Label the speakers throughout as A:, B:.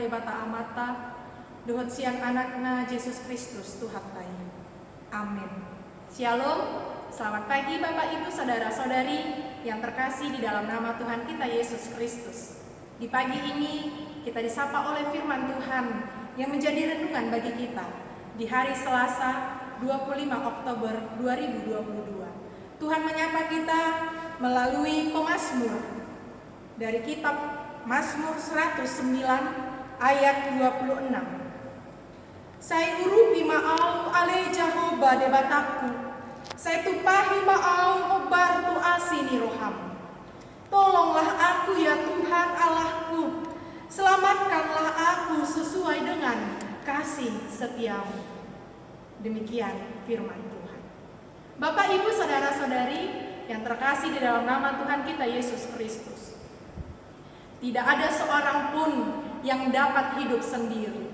A: bata amata, dohot siang anakna Yesus Kristus Tuhan tayi. Amin. Shalom, selamat pagi Bapak Ibu saudara-saudari yang terkasih di dalam nama Tuhan kita Yesus Kristus. Di pagi ini kita disapa oleh firman Tuhan yang menjadi renungan bagi kita di hari Selasa 25 Oktober 2022. Tuhan menyapa kita melalui pemazmur dari kitab Mazmur 109 ayat 26. Saya urupi ma'au ale Jehovah debataku, saya tupahi ma'au obar tu asini roham. Tolonglah aku ya Tuhan Allahku, selamatkanlah aku sesuai dengan kasih setiamu. Demikian firman Tuhan. Bapak Ibu saudara-saudari yang terkasih di dalam nama Tuhan kita Yesus Kristus. Tidak ada seorang pun yang dapat hidup sendiri.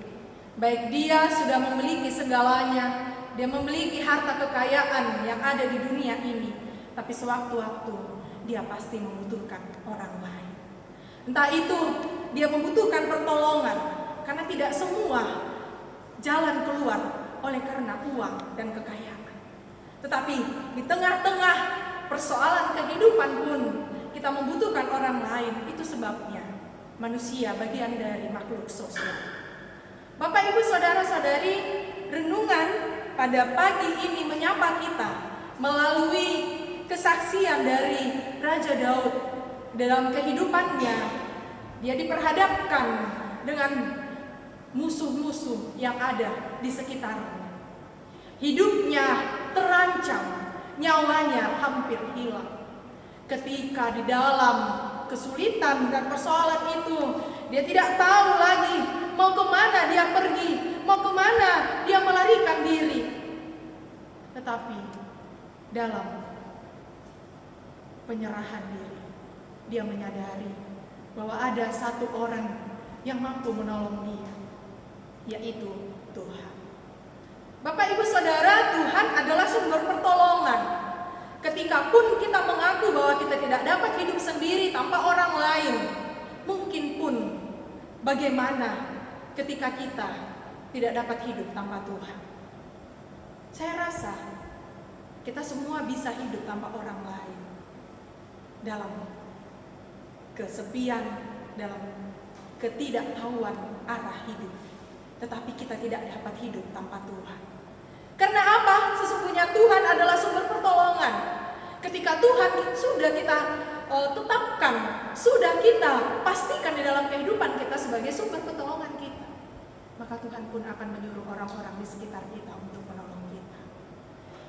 A: Baik dia sudah memiliki segalanya, dia memiliki harta kekayaan yang ada di dunia ini, tapi sewaktu-waktu dia pasti membutuhkan orang lain. Entah itu dia membutuhkan pertolongan, karena tidak semua jalan keluar oleh karena uang dan kekayaan. Tetapi di tengah-tengah persoalan kehidupan pun kita membutuhkan orang lain. Itu sebabnya manusia bagian dari makhluk sosial. Bapak Ibu saudara-saudari, renungan pada pagi ini menyapa kita melalui kesaksian dari Raja Daud. Dalam kehidupannya dia diperhadapkan dengan musuh-musuh yang ada di sekitarnya. Hidupnya terancam, nyawanya hampir hilang. Ketika di dalam kesulitan dan persoalan itu, dia tidak tahu lagi mau kemana dia pergi, mau kemana dia melarikan diri. Tetapi dalam penyerahan diri, dia menyadari bahwa ada satu orang yang mampu menolong dia, yaitu Tuhan. Bapak Ibu Saudara, Tuhan adalah sumber pertolongan. Ketika pun kita mengaku bahwa kita tidak dapat hidup sendiri tanpa orang lain, mungkin pun bagaimana ketika kita tidak dapat hidup tanpa Tuhan. Saya rasa kita semua bisa hidup tanpa orang lain dalam kesepian, dalam ketidaktahuan arah hidup. Tetapi kita tidak dapat hidup tanpa Tuhan. Karena apa? Sesungguhnya Tuhan adalah sumber pertolongan. Ketika Tuhan sudah kita tetapkan, sudah kita pastikan di dalam kehidupan kita sebagai sumber pertolongan kita, maka Tuhan pun akan menyuruh orang-orang di sekitar kita untuk menolong kita.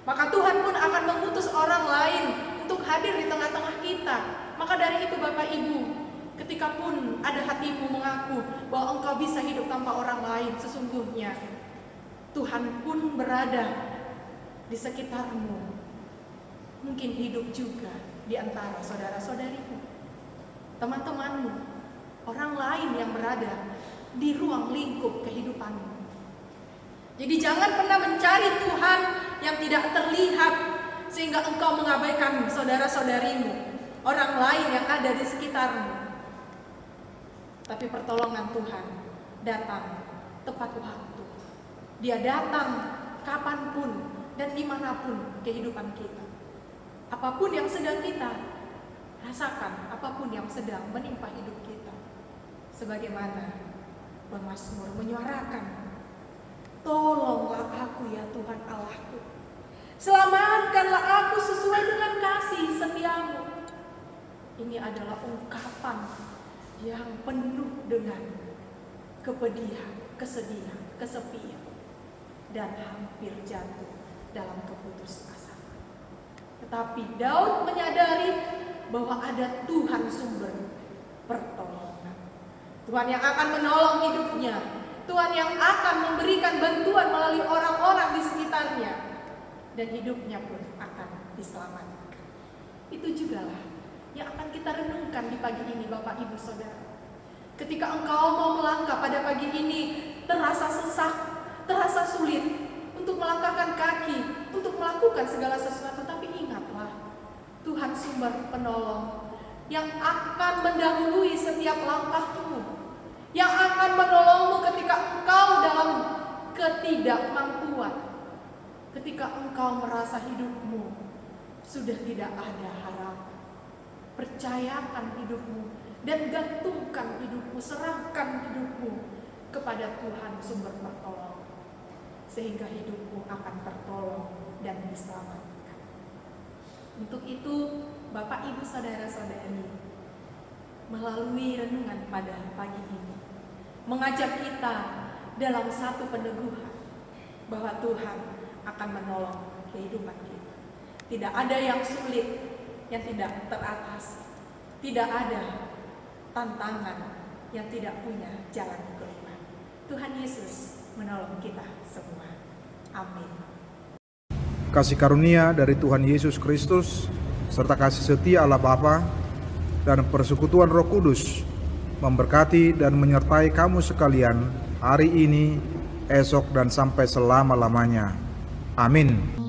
A: Maka Tuhan pun akan mengutus orang lain untuk hadir di tengah-tengah kita. Maka dari itu Bapak Ibu, ketika pun ada hatimu mengaku bahwa engkau bisa hidup tanpa orang lain, sesungguhnya Tuhan pun berada di sekitarmu. Mungkin hidup juga di antara saudara-saudarimu, teman-temanmu, orang lain yang berada di ruang lingkup kehidupanmu. Jadi jangan pernah mencari Tuhan yang tidak terlihat sehingga engkau mengabaikan saudara-saudarimu, orang lain yang ada di sekitarmu. Tapi pertolongan Tuhan datang tepat waktu. Dia datang kapanpun dan dimanapun kehidupan kita. Apapun yang sedang kita rasakan, apapun yang sedang menimpa hidup kita, sebagaimana pemazmur menyuarakan, tolonglah aku ya Tuhan Allahku, selamatkanlah aku sesuai dengan kasih setiamu. Ini adalah ungkapan yang penuh dengan kepedihan, kesedihan, kesepian, dan hampir jatuh dalam keputusasaan. Tetapi Daud menyadari bahwa ada Tuhan sumber pertolongan. Tuhan yang akan menolong hidupnya. Tuhan yang akan memberikan bantuan melalui orang-orang di sekitarnya. Dan hidupnya pun akan diselamatkan. Itu jugalah yang akan kita renungkan di pagi ini Bapak Ibu Saudara. Ketika engkau mau melangkah pada pagi ini, terasa sesak, terasa sulit untuk melangkahkan kaki, untuk melakukan segala sesuatu, tapi ingatlah, Tuhan sumber penolong yang akan mendahului setiap langkahmu, yang akan menolongmu ketika engkau dalam ketidakmampuan, ketika engkau merasa hidupmu sudah tidak ada harapan. Percayakan hidupmu dan gantungkan hidupmu, serahkan hidupmu kepada Tuhan sumber pertolongan, sehingga hidupmu akan tertolong dan diselamatkan. Untuk itu, Bapak, Ibu, Saudara-saudari, melalui renungan pada pagi ini, mengajak kita dalam satu peneguhan bahwa Tuhan akan menolong kehidupan kita. Tidak ada yang sulit yang tidak teratasi. Tidak ada tantangan yang tidak punya jalan keluar. Tuhan Yesus menolong kita semua. Amin.
B: Kasih karunia dari Tuhan Yesus Kristus serta kasih setia Allah Bapa dan persekutuan Roh Kudus memberkati dan menyertai kamu sekalian hari ini, esok, dan sampai selama-lamanya. Amin.